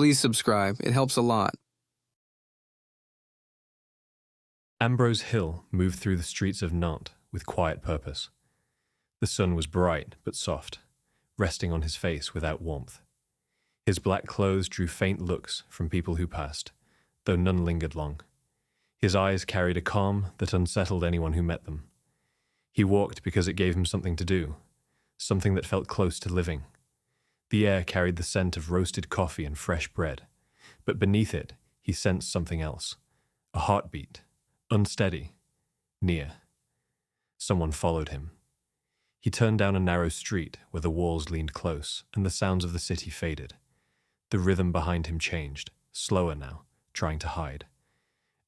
Please subscribe. It helps a lot. Ambrose Hill moved through the streets of Nantes with quiet purpose. The sun was bright but soft, resting on his face without warmth. His black clothes drew faint looks from people who passed, though none lingered long. His eyes carried a calm that unsettled anyone who met them. He walked because it gave him something to do, something that felt close to living. The air carried the scent of roasted coffee and fresh bread, but beneath it he sensed something else, a heartbeat, unsteady, near. Someone followed him. He turned down a narrow street where the walls leaned close and the sounds of the city faded. The rhythm behind him changed, slower now, trying to hide.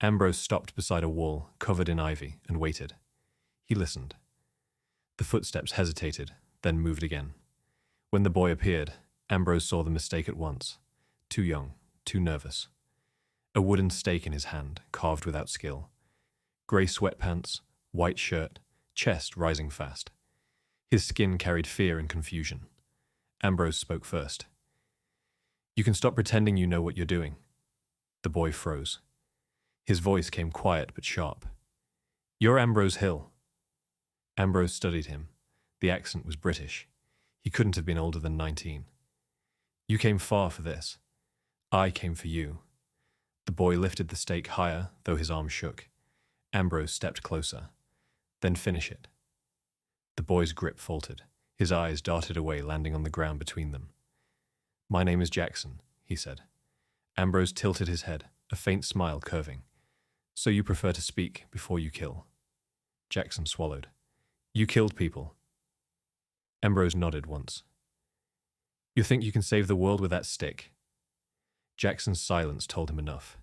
Ambrose stopped beside a wall covered in ivy and waited. He listened. The footsteps hesitated, then moved again. When the boy appeared, Ambrose saw the mistake at once. Too young, too nervous. A wooden stake in his hand, carved without skill. Grey sweatpants, white shirt, chest rising fast. His skin carried fear and confusion. Ambrose spoke first. "You can stop pretending you know what you're doing." The boy froze. His voice came quiet but sharp. "You're Ambrose Hill." Ambrose studied him. The accent was British. He couldn't have been older than 19. "You came far for this. I came for you." The boy lifted the stake higher, though his arm shook. Ambrose stepped closer. "Then finish it." The boy's grip faltered. His eyes darted away, landing on the ground between them. "My name is Jackson," he said. Ambrose tilted his head, a faint smile curving. "So you prefer to speak before you kill?" Jackson swallowed. "You killed people." Ambrose nodded once. "You think you can save the world with that stick?" Jackson's silence told him enough.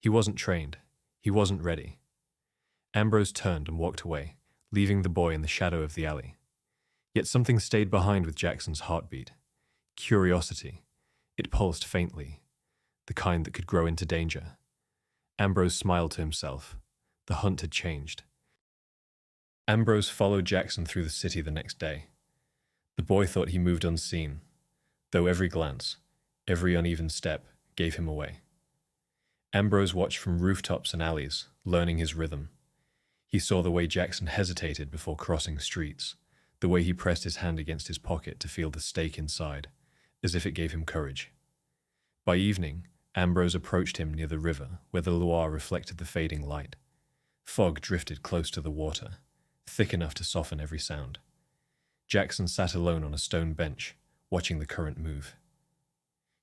He wasn't trained. He wasn't ready. Ambrose turned and walked away, leaving the boy in the shadow of the alley. Yet something stayed behind with Jackson's heartbeat. Curiosity. It pulsed faintly, the kind that could grow into danger. Ambrose smiled to himself. The hunt had changed. Ambrose followed Jackson through the city the next day. The boy thought he moved unseen, though every glance, every uneven step, gave him away. Ambrose watched from rooftops and alleys, learning his rhythm. He saw the way Jackson hesitated before crossing streets, the way he pressed his hand against his pocket to feel the stake inside, as if it gave him courage. By evening, Ambrose approached him near the river, where the Loire reflected the fading light. Fog drifted close to the water, thick enough to soften every sound. Jackson sat alone on a stone bench, watching the current move.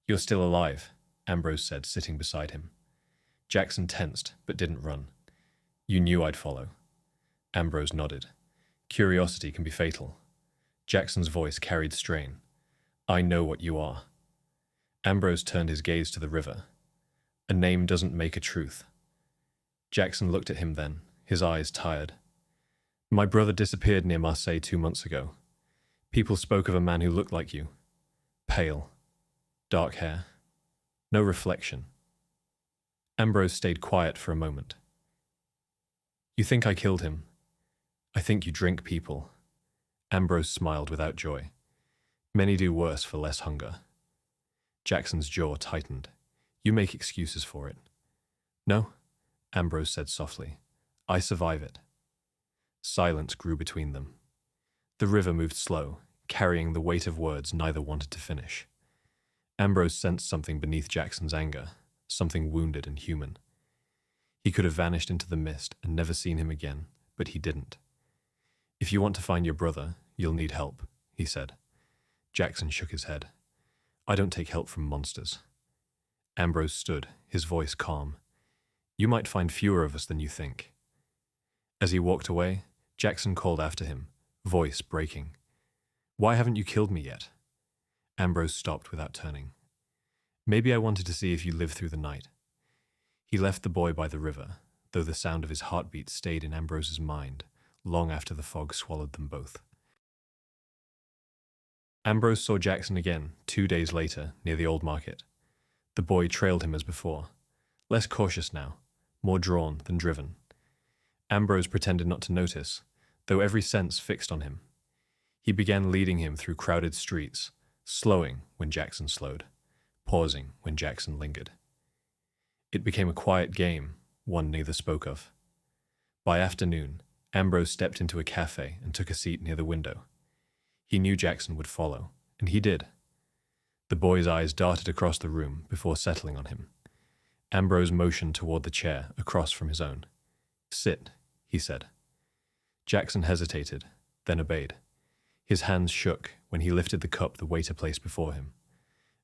"You're still alive," Ambrose said, sitting beside him. Jackson tensed, but didn't run. "You knew I'd follow." Ambrose nodded. "Curiosity can be fatal." Jackson's voice carried strain. "I know what you are." Ambrose turned his gaze to the river. "A name doesn't make a truth." Jackson looked at him then, his eyes tired. "My brother disappeared near Marseille 2 months ago. People spoke of a man who looked like you. Pale. Dark hair. No reflection." Ambrose stayed quiet for a moment. "You think I killed him? I think you drink people." Ambrose smiled without joy. "Many do worse for less hunger." Jackson's jaw tightened. "You make excuses for it." "No," Ambrose said softly. "I survive it." Silence grew between them. The river moved slow, carrying the weight of words neither wanted to finish. Ambrose sensed something beneath Jackson's anger, something wounded and human. He could have vanished into the mist and never seen him again, but he didn't. "If you want to find your brother, you'll need help," he said. Jackson shook his head. "I don't take help from monsters." Ambrose stood, his voice calm. "You might find fewer of us than you think." As he walked away, Jackson called after him, voice breaking. "Why haven't you killed me yet?" Ambrose stopped without turning. "Maybe I wanted to see if you lived through the night." He left the boy by the river, though the sound of his heartbeat stayed in Ambrose's mind, long after the fog swallowed them both. Ambrose saw Jackson again 2 days later near the old market. The boy trailed him as before, less cautious now, more drawn than driven. Ambrose pretended not to notice, though every sense fixed on him. He began leading him through crowded streets, slowing when Jackson slowed, pausing when Jackson lingered. It became a quiet game, one neither spoke of. By afternoon, Ambrose stepped into a cafe and took a seat near the window. He knew Jackson would follow, and he did. The boy's eyes darted across the room before settling on him. Ambrose motioned toward the chair across from his own. "Sit," he said. Jackson hesitated, then obeyed. His hands shook when he lifted the cup the waiter placed before him.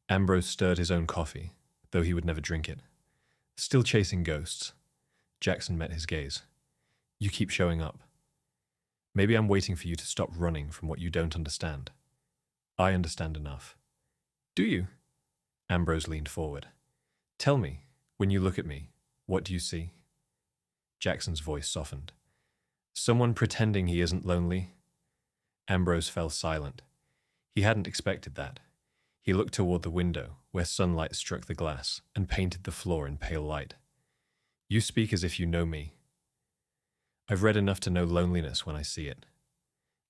Ambrose stirred his own coffee, though he would never drink it. "Still chasing ghosts?" Jackson met his gaze. "You keep showing up. Maybe I'm waiting for you to stop running from what you don't understand. I understand enough." "Do you?" Ambrose leaned forward. "Tell me, when you look at me, what do you see?" Jackson's voice softened. "Someone pretending he isn't lonely?" Ambrose fell silent. He hadn't expected that. He looked toward the window, where sunlight struck the glass and painted the floor in pale light. "You speak as if you know me." "I've read enough to know loneliness when I see it."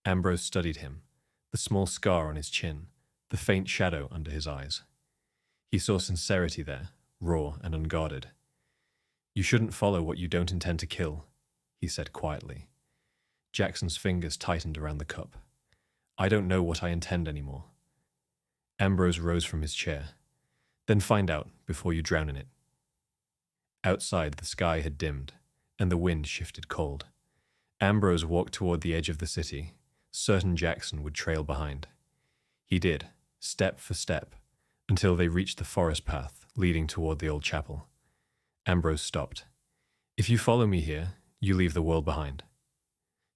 Ambrose studied him, the small scar on his chin, the faint shadow under his eyes. He saw sincerity there, raw and unguarded. "You shouldn't follow what you don't intend to kill," he said quietly. Jackson's fingers tightened around the cup. "I don't know what I intend anymore." Ambrose rose from his chair. "Then find out before you drown in it." Outside, the sky had dimmed, and the wind shifted cold. Ambrose walked toward the edge of the city, certain Jackson would trail behind. He did, step for step, until they reached the forest path leading toward the old chapel. Ambrose stopped. "If you follow me here, you leave the world behind."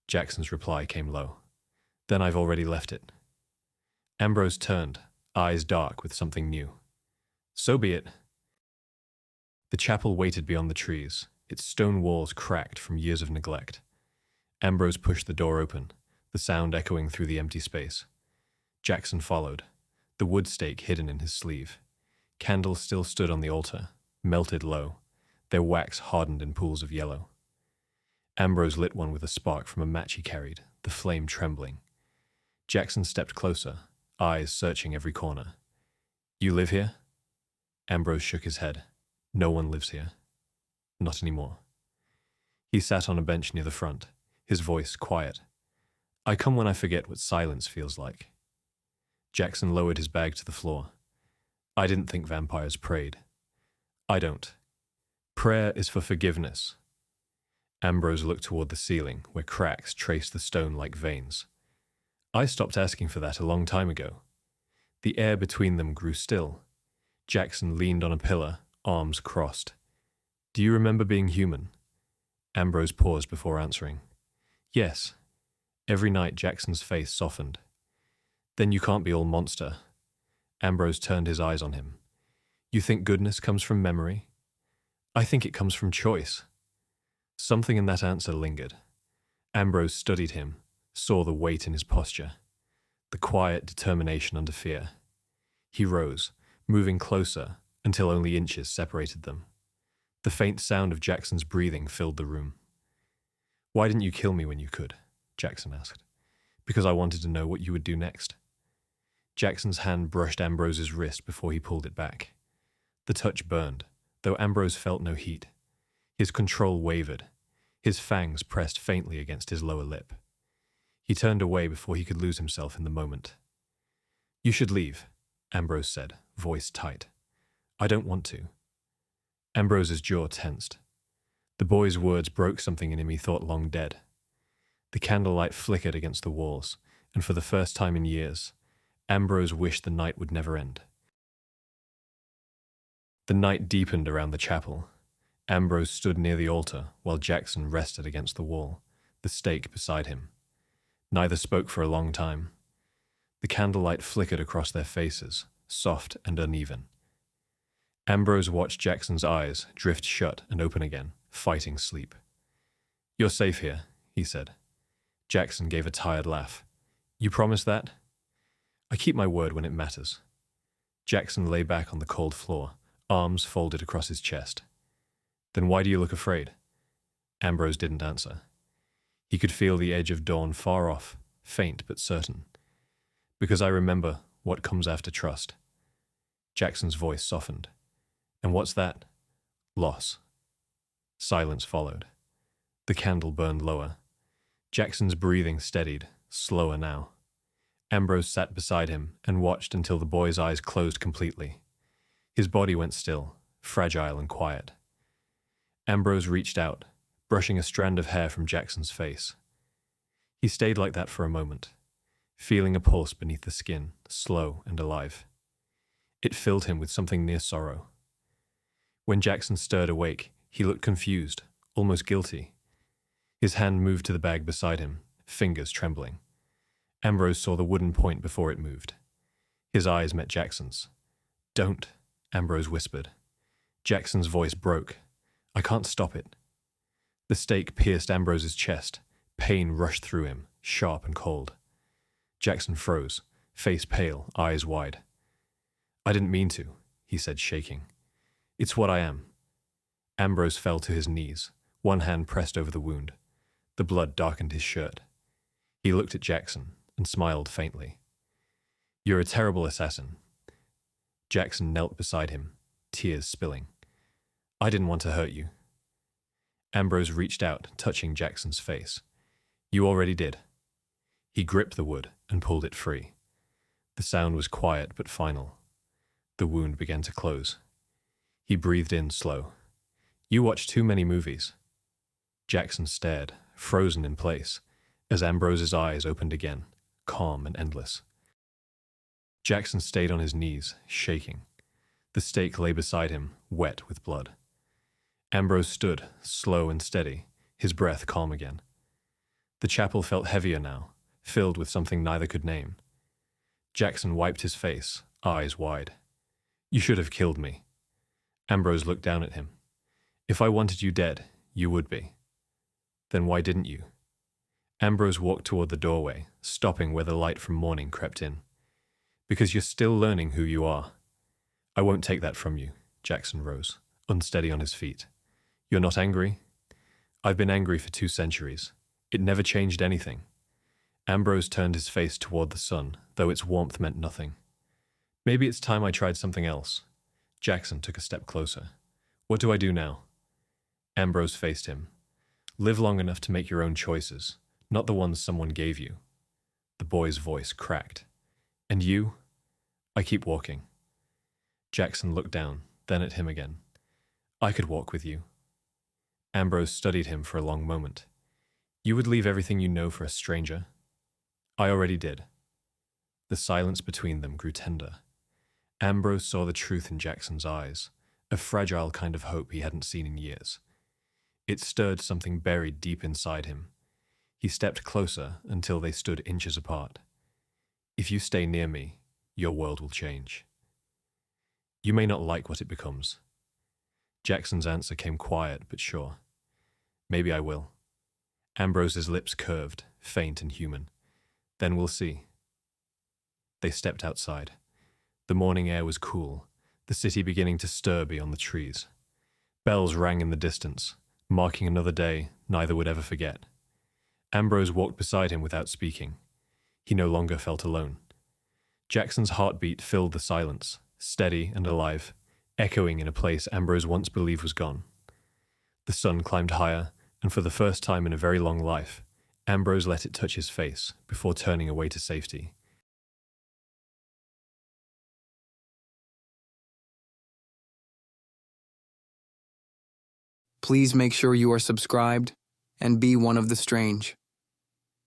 Jackson's reply came low. "Then I've already left it." Ambrose turned, eyes dark with something new. "So be it." The chapel waited beyond the trees, its stone walls cracked from years of neglect. Ambrose pushed the door open, the sound echoing through the empty space. Jackson followed, the wood stake hidden in his sleeve. Candles still stood on the altar, melted low, their wax hardened in pools of yellow. Ambrose lit one with a spark from a match he carried, the flame trembling. Jackson stepped closer, eyes searching every corner. "You live here?" Ambrose shook his head. "No one lives here. Not anymore." He sat on a bench near the front, his voice quiet. "I come when I forget what silence feels like." Jackson lowered his bag to the floor. "I didn't think vampires prayed." "I don't. Prayer is for forgiveness." Ambrose looked toward the ceiling, where cracks traced the stone like veins. "I stopped asking for that a long time ago." The air between them grew still. Jackson leaned on a pillar, arms crossed. "Do you remember being human?" Ambrose paused before answering. "Yes." Every night Jackson's face softened. "Then you can't be all monster." Ambrose turned his eyes on him. "You think goodness comes from memory?" "I think it comes from choice." Something in that answer lingered. Ambrose studied him, saw the weight in his posture, the quiet determination under fear. He rose, moving closer until only inches separated them. The faint sound of Jackson's breathing filled the room. "Why didn't you kill me when you could?" Jackson asked. "Because I wanted to know what you would do next." Jackson's hand brushed Ambrose's wrist before he pulled it back. The touch burned, though Ambrose felt no heat. His control wavered. His fangs pressed faintly against his lower lip. He turned away before he could lose himself in the moment. "You should leave," Ambrose said, voice tight. "I don't want to." Ambrose's jaw tensed. The boy's words broke something in him he thought long dead. The candlelight flickered against the walls, and for the first time in years, Ambrose wished the night would never end. The night deepened around the chapel. Ambrose stood near the altar while Jackson rested against the wall, the stake beside him. Neither spoke for a long time. The candlelight flickered across their faces, soft and uneven. Ambrose watched Jackson's eyes drift shut and open again, fighting sleep. "You're safe here," he said. Jackson gave a tired laugh. "You promise that?" "I keep my word when it matters." Jackson lay back on the cold floor, arms folded across his chest. "Then why do you look afraid?" Ambrose didn't answer. He could feel the edge of dawn far off, faint but certain. "Because I remember what comes after trust." Jackson's voice softened. And what's that? Loss. Silence followed. The candle burned lower. Jackson's breathing steadied, slower now. Ambrose sat beside him and watched until the boy's eyes closed completely. His body went still, fragile and quiet. Ambrose reached out, brushing a strand of hair from Jackson's face. He stayed like that for a moment, feeling a pulse beneath the skin, slow and alive. It filled him with something near sorrow. When Jackson stirred awake, he looked confused, almost guilty. His hand moved to the bag beside him, fingers trembling. Ambrose saw the wooden point before it moved. His eyes met Jackson's. "Don't," Ambrose whispered. Jackson's voice broke. "I can't stop it." The stake pierced Ambrose's chest. Pain rushed through him, sharp and cold. Jackson froze, face pale, eyes wide. "I didn't mean to," he said, shaking. "It's what I am." Ambrose fell to his knees, one hand pressed over the wound. The blood darkened his shirt. He looked at Jackson and smiled faintly. "You're a terrible assassin." Jackson knelt beside him, tears spilling. "I didn't want to hurt you." Ambrose reached out, touching Jackson's face. "You already did." He gripped the wood and pulled it free. The sound was quiet but final. The wound began to close. He breathed in slow. "You watch too many movies." Jackson stared, frozen in place, as Ambrose's eyes opened again, calm and endless. Jackson stayed on his knees, shaking. The stake lay beside him, wet with blood. Ambrose stood, slow and steady, his breath calm again. The chapel felt heavier now, filled with something neither could name. Jackson wiped his face, eyes wide. "You should have killed me." Ambrose looked down at him. "If I wanted you dead, you would be." "Then why didn't you?" Ambrose walked toward the doorway, stopping where the light from morning crept in. "Because you're still learning who you are." "I won't take that from you." Jackson rose, unsteady on his feet. "You're not angry?" "I've been angry for 2 centuries. It never changed anything." Ambrose turned his face toward the sun, though its warmth meant nothing. "Maybe it's time I tried something else." Jackson took a step closer. "What do I do now?" Ambrose faced him. "Live long enough to make your own choices, not the ones someone gave you." The boy's voice cracked. "And you?" "I keep walking." Jackson looked down, then at him again. "I could walk with you." Ambrose studied him for a long moment. "You would leave everything you know for a stranger?" "I already did." The silence between them grew tender. Ambrose saw the truth in Jackson's eyes, a fragile kind of hope he hadn't seen in years. It stirred something buried deep inside him. He stepped closer until they stood inches apart. "If you stay near me, your world will change." "You may not like what it becomes." Jackson's answer came quiet but sure. "Maybe I will." Ambrose's lips curved, faint and human. "Then we'll see." They stepped outside. The morning air was cool, the city beginning to stir beyond the trees. Bells rang in the distance, marking another day neither would ever forget. Ambrose walked beside him without speaking. He no longer felt alone. Jackson's heartbeat filled the silence, steady and alive, echoing in a place Ambrose once believed was gone. The sun climbed higher, and for the first time in a very long life, Ambrose let it touch his face before turning away to safety. Please make sure you are subscribed and be one of the strange.